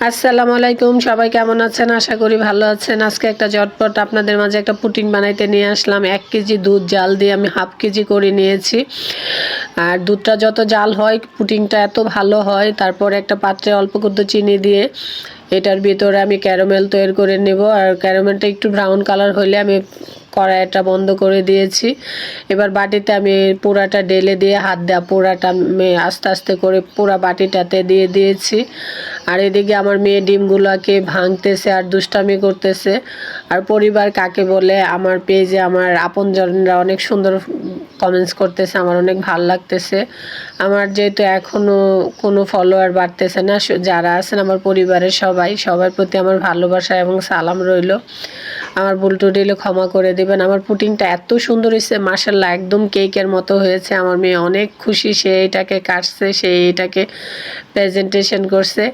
আসসালামু আলাইকুম, সবাই কেমন আছেন? আশা করি ভালো আছেন। আজকে একটা ঝটপট আপনাদের মাঝে একটা পুডিং বানাইতে নিয়ে আসলাম। 1 কেজি দুধ জাল দিয়ে আমি হাফ কেজি করে নিয়েছি। আর দুধটা যত জাল হয় পুডিংটা এত ভালো হয়। তারপরে একটা পাত্রে অল্প করে চিনি দিয়ে এটার ভিতরে আমি ক্যারামেল তৈরি করে নেব। আর ক্যারামেলটা একটু ব্রাউন কালার হলে আমি কড়াইটা বন্ধ করে দিয়েছি। এবার বাটিতে আমি পুরাটা ঢেলে দিয়ে হাত দেওয়া পুরাটা আমি আস্তে আস্তে করে পুরা বাটিটাতে দিয়ে দিয়েছি। আর এদিকে আমার মেয়ে ডিমগুলোকে ভাঙতেছে আর দুষ্টামি করতেছে। আর পরিবার কাকে বলে আমার পেজে আমার আপনজনরা অনেক সুন্দর কমেন্টস করতেছে, আমার অনেক ভাল লাগতেছে। আমার যেহেতু এখনও কোনো ফলোয়ার বাড়তেছে না, যারা আছেন আমার পরিবারের সবার প্রতি আমার ভালোবাসা এবং সালাম রইল। আমার ভুল ত্রুটি হলে ক্ষমা করে দেবেন। আমার পুডিংটা এত সুন্দর হয়েছে, মাশাআল্লাহ, একদম কেকের মতো হয়েছে। আমার মেয়ে অনেক খুশি, সে এটাকে কাটছে, সে এটাকে প্রেজেন্টেশন করছে।